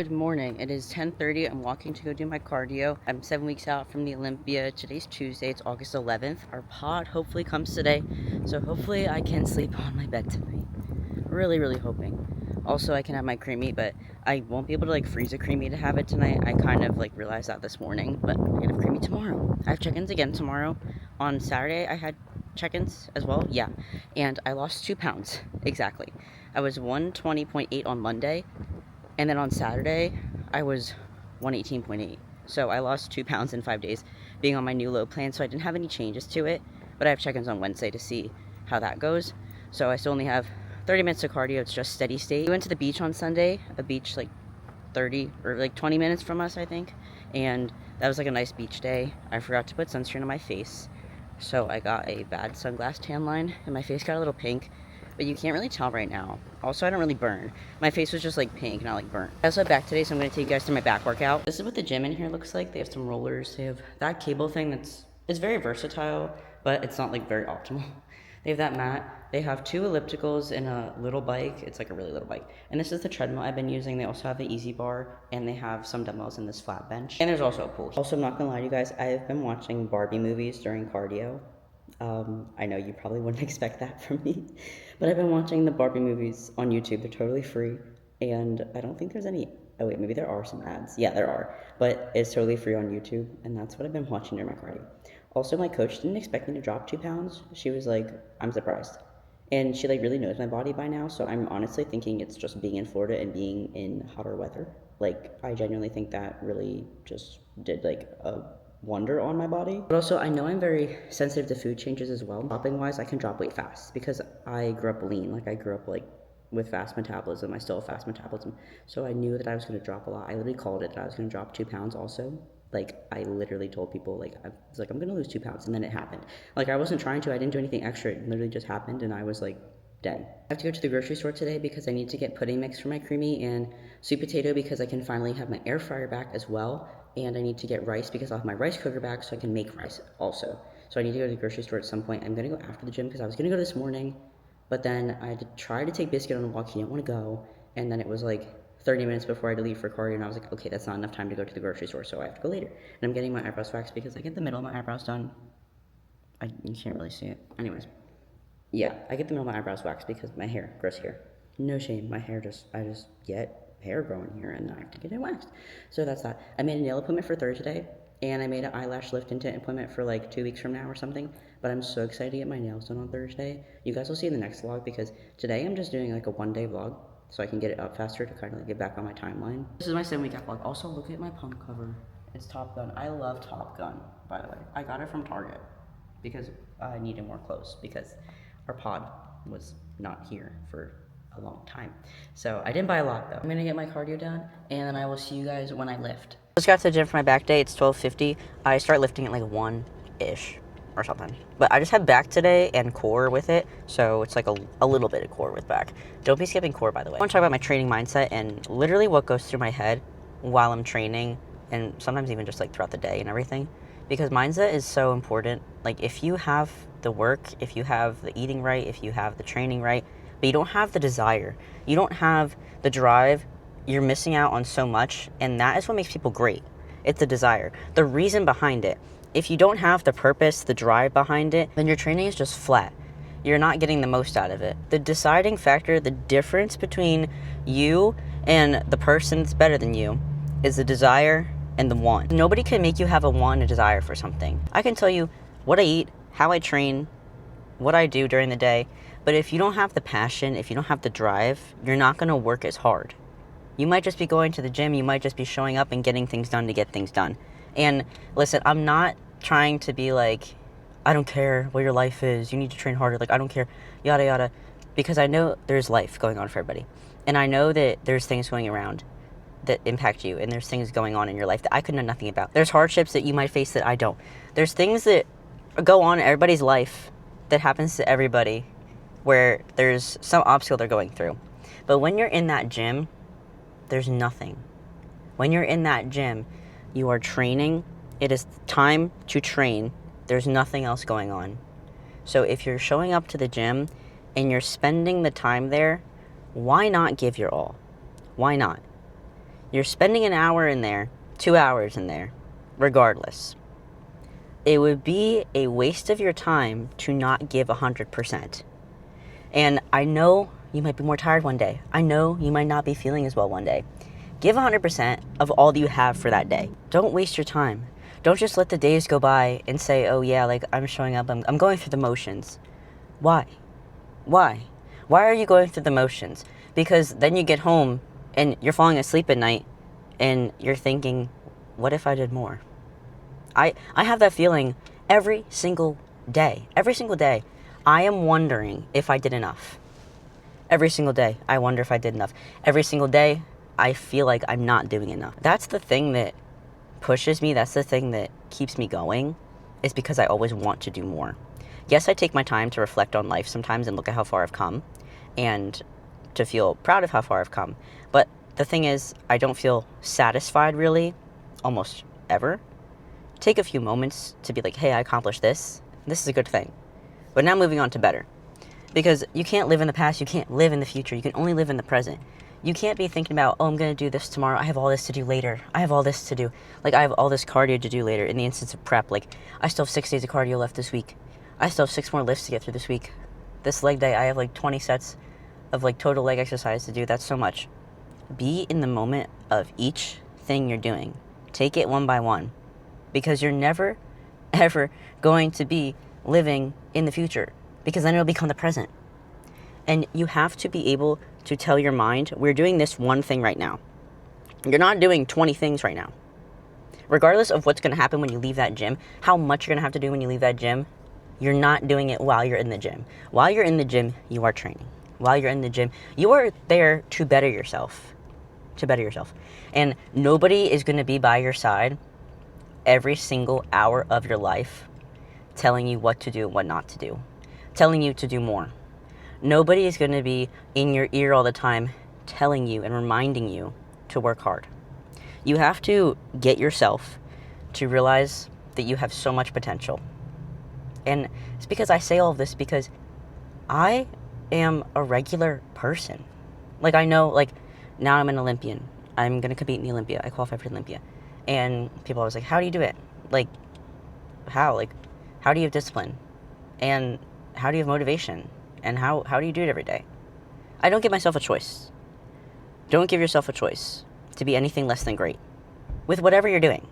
Good morning. It is 10:30. I'm walking to go do my cardio. I'm 7 weeks out from the Olympia. Today's Tuesday. It's August 11th. Our pod hopefully comes today. So hopefully I can sleep on my bed tonight. Really hoping. Also, I can have my creamy, but I won't be able to freeze a creamy to have it tonight. I kind of realized that this morning, but I'm gonna have creamy tomorrow. I have check-ins again tomorrow. On Saturday, I had check-ins as well. Yeah. And I lost 2 pounds. Exactly. I was 120.8 on Monday. And then on Saturday, I was 118.8. So I lost 2 pounds in 5 days being on my new low plan. So I didn't have any changes to it. But I have check-ins on Wednesday to see how that goes. So I still only have 30 minutes of cardio. It's just steady state. We went to the beach on Sunday. A beach 30 or 20 minutes from us, I think. And that was a nice beach day. I forgot to put sunscreen on my face. So I got a bad sunglass tan line. And my face got a little pink. But you can't really tell right now. Also, I don't really burn. My face was just pink, not burnt. I also have back today, so I'm going to take you guys through my back workout. This is what the gym in here looks like. They have some rollers. They have that cable thing it's very versatile, but it's not very optimal. They have that mat. They have 2 ellipticals and a little bike. It's a really little bike. And this is the treadmill I've been using. They also have the easy bar, and they have some dumbbells in this flat bench. And there's also a pool. Also, I'm not going to lie to you guys, I've been watching Barbie movies during cardio. I know you probably wouldn't expect that from me, but I've been watching the Barbie movies on YouTube. They're totally free, and I don't think there's any, oh wait, maybe there are some ads. Yeah, there are, but it's totally free on YouTube, and that's what I've been watching during my cardio. Also, my coach didn't expect me to drop 2 pounds. She was like, I'm surprised. And she really knows my body by now, so I'm honestly thinking it's just being in Florida and being in hotter weather. I genuinely think that really just did a wonder on my body. But also, I know I'm very sensitive to food changes as well. Dropping wise, I can drop weight fast because I grew up lean. I grew up with fast metabolism. I still have fast metabolism. So I knew that I was going to drop a lot. I literally called it that I was going to drop 2 pounds also. I literally told people, I was I'm going to lose 2 pounds, and then it happened. I wasn't trying to. I didn't do anything extra. It literally just happened, and I was dang. I have to go to the grocery store today because I need to get pudding mix for my creamy and sweet potato because I can finally have my air fryer back as well. And I need to get rice because I'll have my rice cooker back so I can make rice also. So I need to go to the grocery store at some point. I'm going to go after the gym because I was going to go this morning, but then I had to try to take Biscuit on a walk. He didn't want to go, and then it was 30 minutes before I had to leave for cardio, and I was okay, that's not enough time to go to the grocery store, so I have to go later. And I'm getting my eyebrows waxed because I get the middle of my eyebrows done. You can't really see it. Anyways, yeah, I get the middle of my eyebrows waxed because my hair grows here. No shame, my hair I just get hair growing here, and I have to get it waxed. So that's that. I made a nail appointment for Thursday, and I made an eyelash lift and tint appointment for 2 weeks from now or something. But I'm so excited to get my nails done on Thursday. You guys will see in the next vlog because today I'm just doing a 1-day vlog so I can get it up faster to kind of get back on my timeline. This is my 7-week out vlog. Also, look at my pump cover. It's Top Gun. I love Top Gun, by the way. I got it from Target because I needed more clothes because our pod was not here for a long time. So I didn't buy a lot though. I'm gonna get my cardio done and then I will see you guys when I lift. Just got to the gym for my back day. It's 12:50. I start lifting at 1-ish or something. But I just had back today and core with it. So it's a little bit of core with back. Don't be skipping core, by the way. I want to talk about my training mindset and literally what goes through my head while I'm training and sometimes even just throughout the day and everything. Because mindset is so important. If you have the work, if you have the eating right, if you have the training right, but you don't have the desire, you don't have the drive, you're missing out on so much, and that is what makes people great. It's the desire, the reason behind it. If you don't have the purpose, the drive behind it, then your training is just flat. You're not getting the most out of it. The deciding factor, the difference between you and the person that's better than you is the desire and the want. Nobody can make you have a want and a desire for something. I can tell you what I eat, how I train, what I do during the day, but if you don't have the passion, if you don't have the drive, you're not going to work as hard. You might just be going to the gym, you might just be showing up and getting things done to get things done. And listen, I'm not trying to be I don't care what your life is, you need to train harder, I don't care, yada yada, because I know there's life going on for everybody. And I know that there's things going around that impact you, and there's things going on in your life that I could know nothing about. There's hardships that you might face that I don't. There's things that go on in everybody's life that happens to everybody where there's some obstacle they're going through. But when you're in that gym, there's nothing. When you're in that gym, you are training. It is time to train. There's nothing else going on. So if you're showing up to the gym and you're spending the time there, why not give your all? Why not? You're spending an hour in there, 2 hours in there, regardless. It would be a waste of your time to not give 100%. And I know you might be more tired one day. I know you might not be feeling as well one day. Give 100% of all that you have for that day. Don't waste your time. Don't just let the days go by and say, oh yeah, like I'm showing up, I'm going through the motions. Why? Why? Why are you going through the motions? Because then you get home and you're falling asleep at night and you're thinking, what if I did more? I have that feeling every single day. Every single day, I am wondering if I did enough. Every single day, I wonder if I did enough. Every single day, I feel like I'm not doing enough. That's the thing that pushes me. That's the thing that keeps me going, is because I always want to do more. Yes, I take my time to reflect on life sometimes and look at how far I've come and to feel proud of how far I've come. But the thing is, I don't feel satisfied really, almost ever. Take a few moments to be like, hey, I accomplished this. This is a good thing. But now moving on to better. Because you can't live in the past, you can't live in the future, you can only live in the present. You can't be thinking about, oh, I'm going to do this tomorrow, I have all this to do later, I have all this to do. Like, I have all this cardio to do later in the instance of prep. Like, I still have 6 days of cardio left this week. I still have 6 more lifts to get through this week. This leg day, I have like 20 sets of like total leg exercise to do. That's so much. Be in the moment of each thing you're doing. Take it one by one. Because you're never, ever going to be living in the future. Because then it'll become the present. And you have to be able to tell your mind, we're doing this one thing right now. You're not doing 20 things right now. Regardless of what's going to happen when you leave that gym, how much you're going to have to do when you leave that gym, you're not doing it while you're in the gym. While you're in the gym, you are training. While you're in the gym, you are there to better yourself. To better yourself. And nobody is going to be by your side every single hour of your life telling you what to do and what not to do. Telling you to do more. Nobody is going to be in your ear all the time telling you and reminding you to work hard. You have to get yourself to realize that you have so much potential. And it's because I say all of this because I am a regular person. Like, I know, like, now I'm an Olympian. I'm going to compete in the Olympia. I qualify for the Olympia. And people always like, how do you do it? Like, how? Like, how do you have discipline? And how do you have motivation? And how do you do it every day? I don't give myself a choice. Don't give yourself a choice to be anything less than great with whatever you're doing.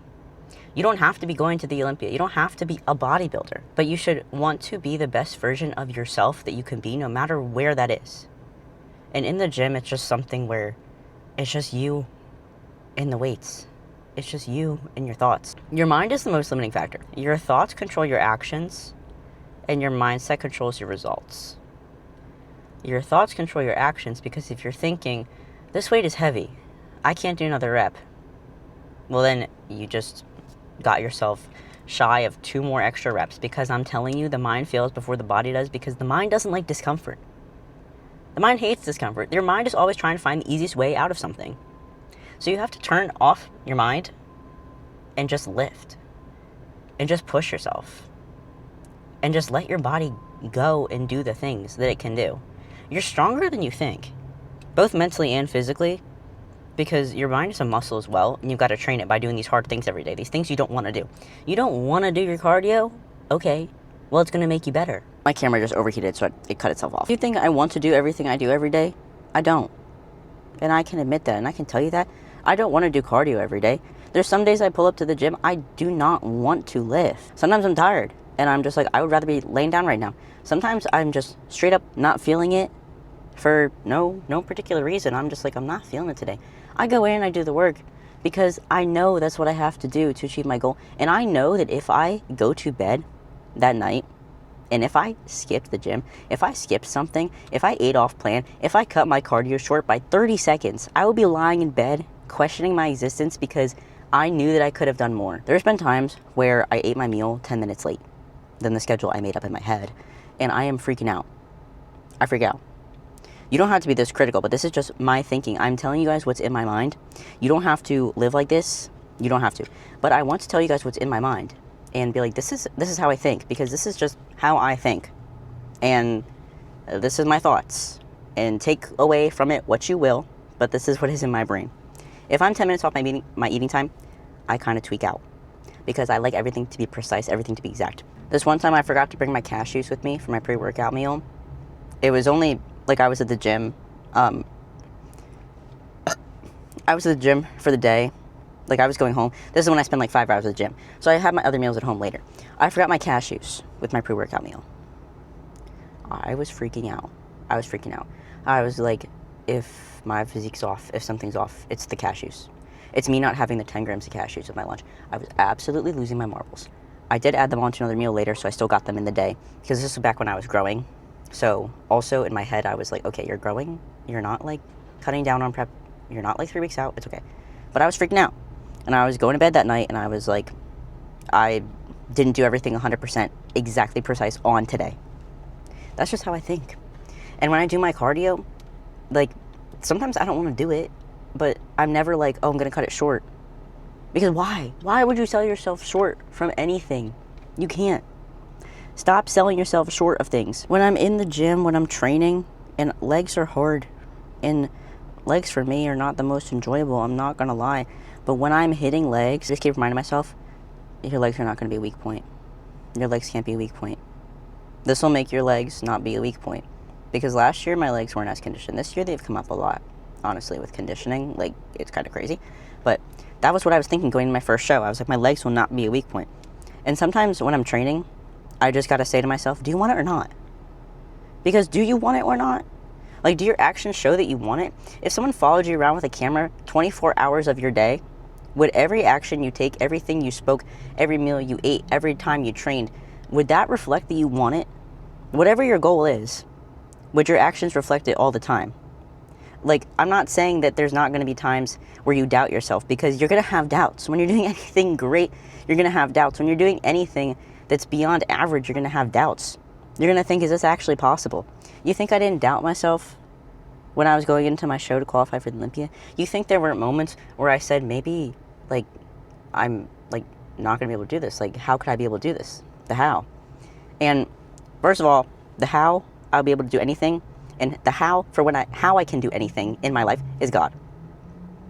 You don't have to be going to the Olympia. You don't have to be a bodybuilder. But you should want to be the best version of yourself that you can be, no matter where that is. And in the gym, it's just something where it's just you and the weights. It's just you and your thoughts. Your mind is the most limiting factor. Your thoughts control your actions, and your mindset controls your results. Your thoughts control your actions because if you're thinking, this weight is heavy, I can't do another rep, well then you just got yourself shy of 2 more extra reps, because I'm telling you, the mind fails before the body does, because the mind doesn't like discomfort. The mind hates discomfort. Your mind is always trying to find the easiest way out of something. So you have to turn off your mind and just lift and just push yourself and just let your body go and do the things that it can do. You're stronger than you think, both mentally and physically, because your mind is a muscle as well, and you've got to train it by doing these hard things every day, these things you don't want to do. You don't want to do your cardio? Okay, well, it's going to make you better. My camera just overheated, so it cut itself off. Do you think I want to do everything I do every day? I don't. And I can admit that, and I can tell you that. I don't want to do cardio every day. There's some days I pull up to the gym, I do not want to lift. Sometimes I'm tired, and I'm just like, I would rather be laying down right now. Sometimes I'm just straight up not feeling it for no particular reason. I'm just like, I'm not feeling it today. I go in, I do the work, because I know that's what I have to do to achieve my goal. And I know that if I go to bed that night, and if I skipped the gym, if I skipped something, if I ate off plan, if I cut my cardio short by 30 seconds, I will be lying in bed questioning my existence because I knew that I could have done more. There's been times where I ate my meal 10 minutes late than the schedule I made up in my head, and I am freaking out. I freak out. You don't have to be this critical, but this is just my thinking. I'm telling you guys what's in my mind. You don't have to live like this. You don't have to. But I want to tell you guys what's in my mind and be like, this is how I think, because this is just how I think. And this is my thoughts. And take away from it what you will, but this is what is in my brain. If I'm 10 minutes off my eating time, I kind of tweak out because I like everything to be precise, everything to be exact. This one time I forgot to bring my cashews with me for my pre-workout meal. It was only like I was at the gym. I was at the gym for the day. Like I was going home. This is when I spend like 5 hours at the gym. So I had my other meals at home later. I forgot my cashews with my pre-workout meal. I was freaking out. I was like, if my physique's off, if something's off, it's the cashews. It's me not having the 10 grams of cashews with my lunch. I was absolutely losing my marbles. I did add them onto another meal later, so I still got them in the day. Because this was back when I was growing. So also in my head, I was like, okay, you're growing. You're not like cutting down on prep. You're not like 3 weeks out. It's okay. But I was freaking out. And I was going to bed that night, and I was like, I didn't do everything 100% exactly precise on today. That's just how I think. And when I do my cardio, like, sometimes I don't want to do it, but I'm never like, oh, I'm going to cut it short. Because why? Why would you sell yourself short from anything? You can't. Stop selling yourself short of things. When I'm in the gym, when I'm training, and legs are hard, and legs for me are not the most enjoyable, I'm not going to lie. But when I'm hitting legs, I just keep reminding myself, your legs are not going to be a weak point. Your legs can't be a weak point. This will make your legs not be a weak point. Because last year, my legs weren't as conditioned. This year, they've come up a lot, honestly, with conditioning. Like, it's kind of crazy. But that was what I was thinking going into my first show. I was like, my legs will not be a weak point. And sometimes when I'm training, I just got to say to myself, do you want it or not? Because do you want it or not? Like, do your actions show that you want it? If someone followed you around with a camera 24 hours of your day, would every action you take, everything you spoke, every meal you ate, every time you trained, would that reflect that you want it? Whatever your goal is, would your actions reflect it all the time? Like, I'm not saying that there's not going to be times where you doubt yourself, because you're going to have doubts. When you're doing anything great, you're going to have doubts. When you're doing anything that's beyond average, you're going to have doubts. You're going to think, is this actually possible? You think I didn't doubt myself when I was going into my show to qualify for the Olympia? You think there weren't moments where I said, maybe, like, I'm, like, not going to be able to do this? Like, how could I be able to do this? The how. And first of all, the how I'll be able to do anything, and the how for how I can do anything in my life is God.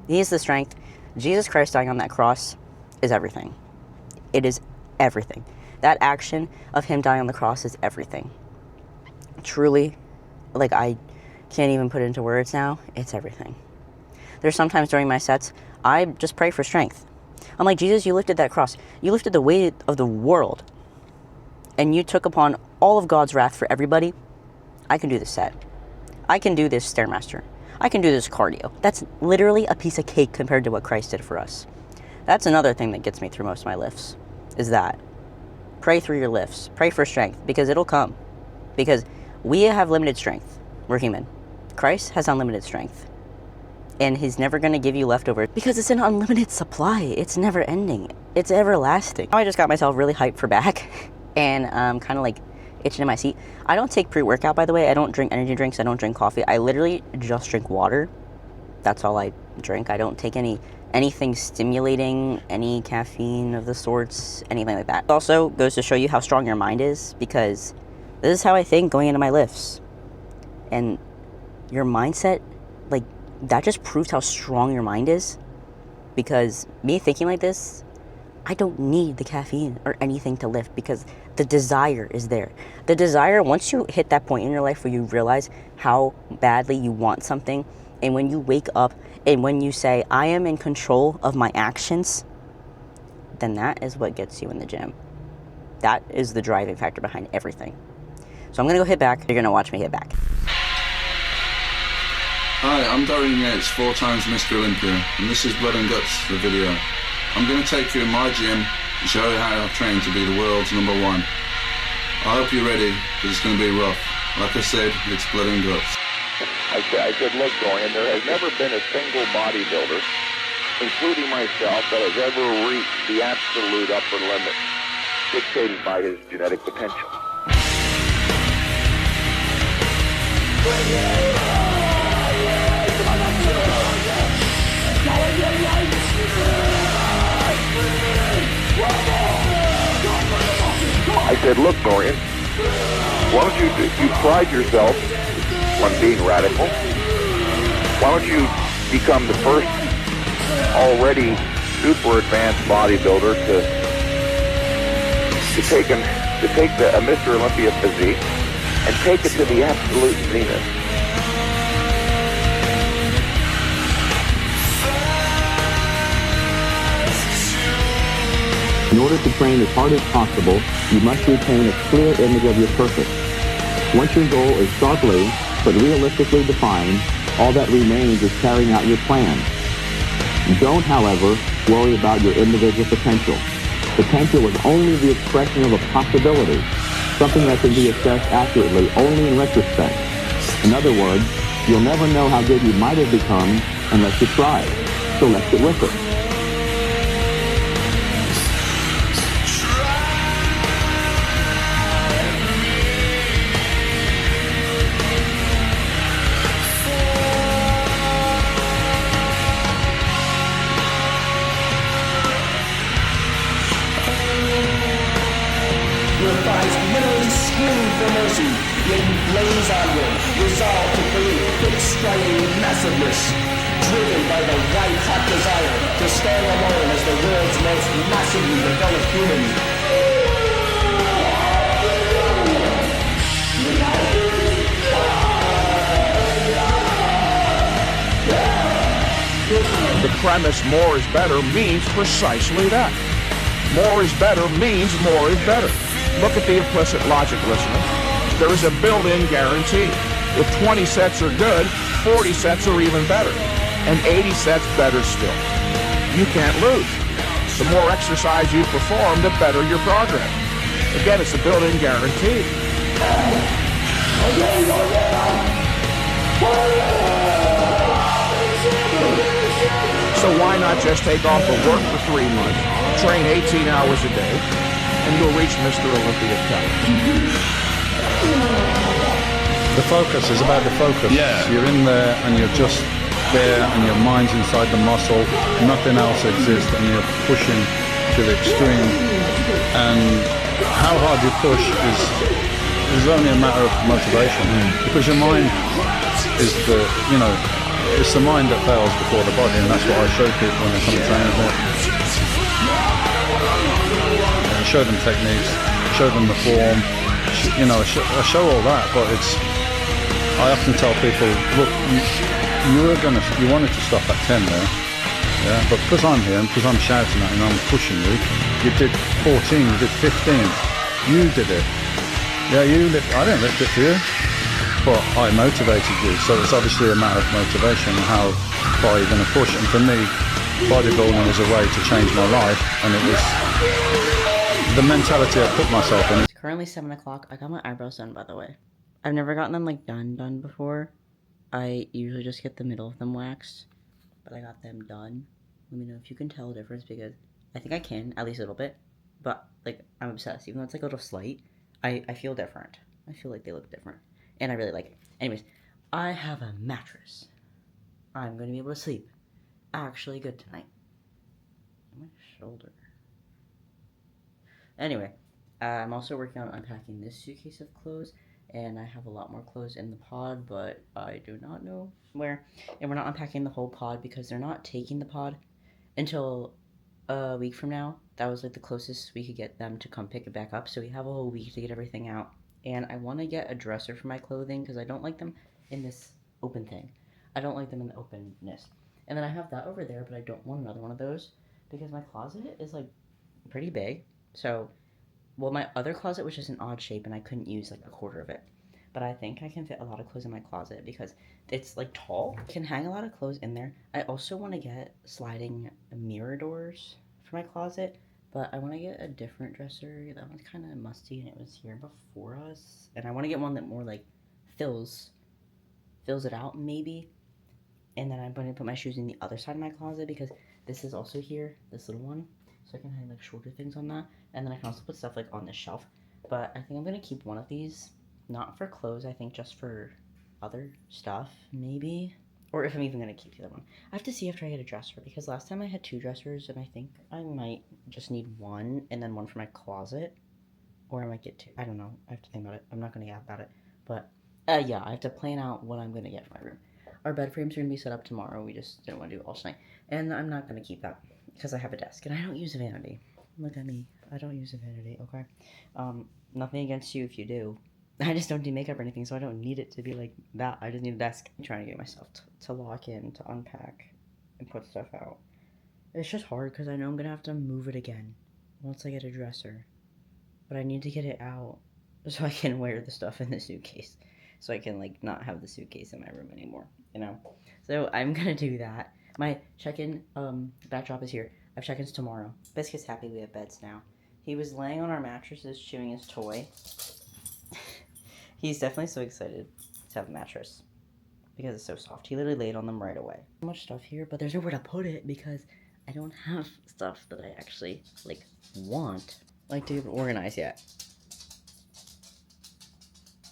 He is the strength. Jesus Christ dying on that cross is everything. It is everything. That action of him dying on the cross is everything. Truly, like, I can't even put it into words now. It's everything. There's sometimes during my sets, I just pray for strength. I'm like, Jesus, you lifted that cross. You lifted the weight of the world. And you took upon all of God's wrath for everybody. I can do this set. I can do this Stairmaster. I can do this cardio. That's literally a piece of cake compared to what Christ did for us. That's another thing that gets me through most of my lifts, is that. Pray through your lifts. Pray for strength, because it'll come. Because we have limited strength. We're human. Christ has unlimited strength. And he's never going to give you leftovers, because it's an unlimited supply. It's never ending. It's everlasting. I just got myself really hyped for back. And kind of like itching in my seat. I don't take pre-workout, by the way. I don't drink energy drinks. I don't drink coffee. I literally just drink water. That's all I drink. I don't take anything stimulating, any caffeine of the sorts, anything like that. It also goes to show you how strong your mind is, because this is how I think going into my lifts. And your mindset, like, that just proves how strong your mind is. Because me thinking like this, I don't need the caffeine or anything to lift, because the desire is there. The desire, once you hit that point in your life where you realize how badly you want something, and when you wake up and when you say, I am in control of my actions, then that is what gets you in the gym. That is the driving factor behind everything. So I'm going to go hit back. You're going to watch me hit back. Hi, I'm Dorian Yates, 4 times Mr. Olympia, and this is Blood and Guts, the video. I'm going to take you in my gym and show you how I've trained to be the world's #1. I hope you're ready, because it's going to be rough. Like I said, it's blood and guts. I said, look, Dorian, there has never been a single bodybuilder, including myself, that has ever reached the absolute upper limit dictated by his genetic potential. I said, look, Dorian, why don't you pride yourself on being radical? Why don't you become the first already super advanced bodybuilder to take a Mr. Olympia physique and take it to the absolute zenith. In order to train as hard as possible, you must retain a clear image of your purpose. Once your goal is sharply but realistically defined, all that remains is carrying out your plan. Don't, however, worry about your individual potential. Potential is only the expression of a possibility, something that can be assessed accurately only in retrospect. In other words, you'll never know how good you might have become unless you try. So let's get with it. Your thighs literally scream for mercy, yet you blaze onward, resolved to create hip-striding massiveness, driven by the white-hot desire to stand alone as the world's most massively developed human. The premise more is better means precisely that. More is better means more is better. Look at the implicit logic, listener. There is a built-in guarantee. If 20 sets are good, 40 sets are even better. And 80 sets better still. You can't lose. The more exercise you perform, the better your progress. Again, it's a built-in guarantee. So why not just take off of work for 3 months, train 18 hours a day, and you'll reach Mr. Olympia calories. The focus is about the focus. Yeah. You're in there and you're just there and your mind's inside the muscle. Nothing else exists and you're pushing to the extreme. And how hard you push is only a matter of motivation. Because your mind is it's the mind that fails before the body, and that's what I show people when they come and train with me. I show them techniques, show them the form, I show all that, but I often tell people, look, you wanted to stop at 10 there, yeah, but because I'm here and because I'm shouting at you and I'm pushing you, you did 14, you did 15, you did it. Yeah, I didn't lift it for you. But I motivated you, so it's obviously a matter of motivation, how far you're going to push. And for me, bodybuilding was a way to change my life, and it was the mentality I put myself in. It's currently 7 o'clock. I got my eyebrows done, by the way. I've never gotten them like done before. I usually just get the middle of them waxed, but I got them done. Let me know if you can tell a difference, because I think I can, at least a little bit. But like, I'm obsessed. Even though it's like a little slight, I feel different. I feel like they look different. And I really like it. Anyways, I have a mattress. I'm going to be able to sleep actually good tonight. My shoulder. Anyway, I'm also working on unpacking this suitcase of clothes. And I have a lot more clothes in the pod, but I do not know where. And we're not unpacking the whole pod because they're not taking the pod until a week from now. That was like the closest we could get them to come pick it back up. So we have a whole week to get everything out. And I want to get a dresser for my clothing because I don't like them in this open thing. I don't like them in the openness. And then I have that over there, but I don't want another one of those because my closet is like pretty big. So, well, my other closet was just an odd shape and I couldn't use like a quarter of it. But I think I can fit a lot of clothes in my closet because it's like tall. I can hang a lot of clothes in there. I also want to get sliding mirror doors for my closet. But I want to get a different dresser. That one's kind of musty and it was here before us. And I want to get one that more like fills it out maybe. And then I'm going to put my shoes in the other side of my closet because this is also here, this little one. So I can hang like shorter things on that. And then I can also put stuff like on this shelf. But I think I'm going to keep one of these. Not for clothes, I think just for other stuff maybe. Or if I'm even going to keep the other one. I have to see after I get a dresser, because last time I had 2 dressers, and I think I might just need one, and then one for my closet. Or I might get 2. I don't know. I have to think about it. I'm not going to get about it. But, yeah, I have to plan out what I'm going to get for my room. Our bed frames are gonna be set up tomorrow. We just didn't want to do it all tonight. And I'm not gonna keep that because I have a desk and I don't use a vanity. Look at me. I don't use a vanity, okay? Nothing against you if you do. I just don't do makeup or anything, so I don't need it to be like that. I just need a desk. I'm trying to get myself to lock in, to unpack, and put stuff out. It's just hard because I know I'm gonna have to move it again once I get a dresser. But I need to get it out so I can wear the stuff in the suitcase. So I can like not have the suitcase in my room anymore, you know? So I'm gonna do that. My check-in backdrop is here. I have check-ins tomorrow. Biscuit's happy we have beds now. He was laying on our mattresses chewing his toy. He's definitely so excited to have a mattress because it's so soft. He literally laid on them right away. So much stuff here, but there's nowhere to put it because I don't have stuff that I actually like want like to even organize yet.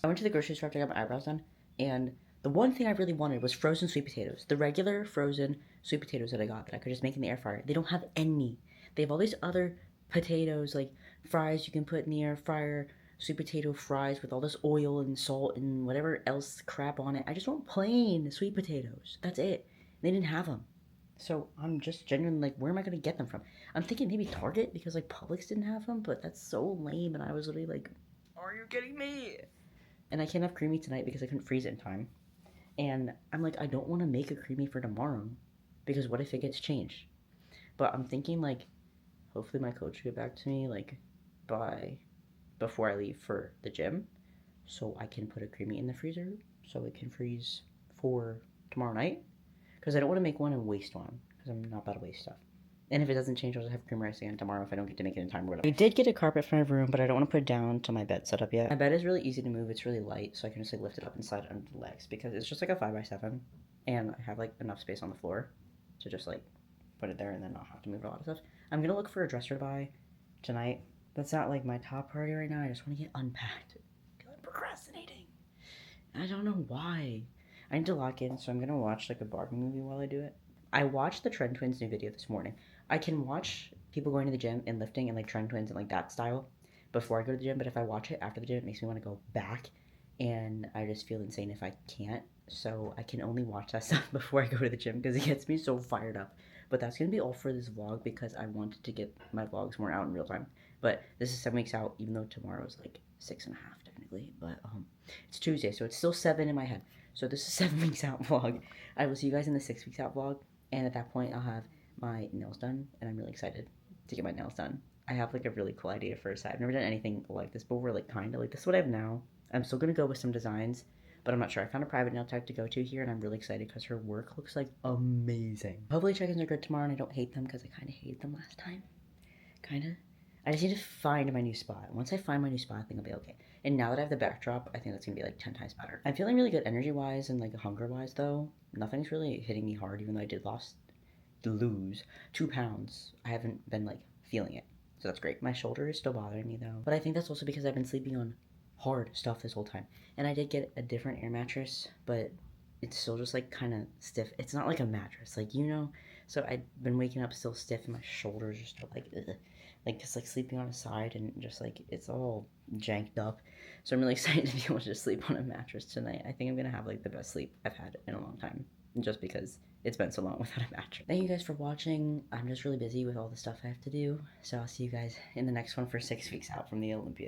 I went to the grocery store after I got my eyebrows done, and the one thing I really wanted was frozen sweet potatoes. The regular frozen sweet potatoes that I got that I could just make in the air fryer. They don't have any. They have all these other potatoes, like fries you can put in the air fryer, sweet potato fries with all this oil and salt and whatever else crap on it. I just want plain sweet potatoes. That's it. They didn't have them. So I'm just genuinely like, where am I going to get them from? I'm thinking maybe Target because like Publix didn't have them, but that's so lame. And I was literally like, are you kidding me? And I can't have creamy tonight because I couldn't freeze it in time. And I'm like, I don't want to make a creamy for tomorrow because what if it gets changed? But I'm thinking like, hopefully my coach will get back to me like before I leave for the gym so I can put a creamy in the freezer so it can freeze for tomorrow night. Because I don't want to make one and waste one because I'm not about to waste stuff. And if it doesn't change, I'll just have cream rice again tomorrow if I don't get to make it in time or whatever. I did get a carpet for my room, but I don't want to put it down to my bed setup yet. My bed is really easy to move. It's really light, so I can just like lift it up and slide it under the legs because it's just like a 5x7, and I have like enough space on the floor to just like put it there and then not have to move a lot of stuff. I'm gonna look for a dresser to buy tonight. That's not like my top priority right now. I just want to get unpacked. I'm procrastinating. I don't know why. I need to lock in, so I'm gonna watch like a Barbie movie while I do it. I watched the Trend Twins new video this morning. I can watch people going to the gym and lifting and like Trend Twins and like that style before I go to the gym, but if I watch it after the gym, it makes me want to go back, and I just feel insane if I can't. So I can only watch that stuff before I go to the gym because it gets me so fired up. But that's gonna be all for this vlog because I wanted to get my vlogs more out in real time. But this is 7 weeks out, even though tomorrow is like 6.5 technically. But it's Tuesday, so it's still 7 in my head. So this is 7 weeks out vlog. I will see you guys in the 6 weeks out vlog, and at that point I'll have my nails done, and I'm really excited to get my nails done. I have like a really cool idea for a side. I've never done anything like this before, like kind of like this is what I have now. I'm still gonna go with some designs, but I'm not sure. I found a private nail tech to go to here, and I'm really excited because her work looks like amazing. Hopefully check-ins are good tomorrow, and I don't hate them because I kind of hated them last time. Kind of. I just need to find my new spot. Once I find my new spot, I think I'll be okay. And now that I have the backdrop, I think that's gonna be like 10 times better. I'm feeling really good energy-wise and like hunger-wise though. Nothing's really hitting me hard, even though I did lose 2 pounds. I haven't been like feeling it, so that's great. My shoulder is still bothering me though, but I think that's also because I've been sleeping on hard stuff this whole time. And I did get a different air mattress, but it's still just like kind of stiff. It's not like a mattress, like, you know. So I've been waking up still stiff, and my shoulders just like ugh. Like just like sleeping on a side, and just like it's all janked up. So I'm really excited to be able to just sleep on a mattress tonight. I think I'm gonna have like the best sleep I've had in a long time, just because it's been so long without a mattress. Thank you guys for watching. I'm just really busy with all the stuff I have to do, so I'll see you guys in the next one for 6 weeks out from the Olympia.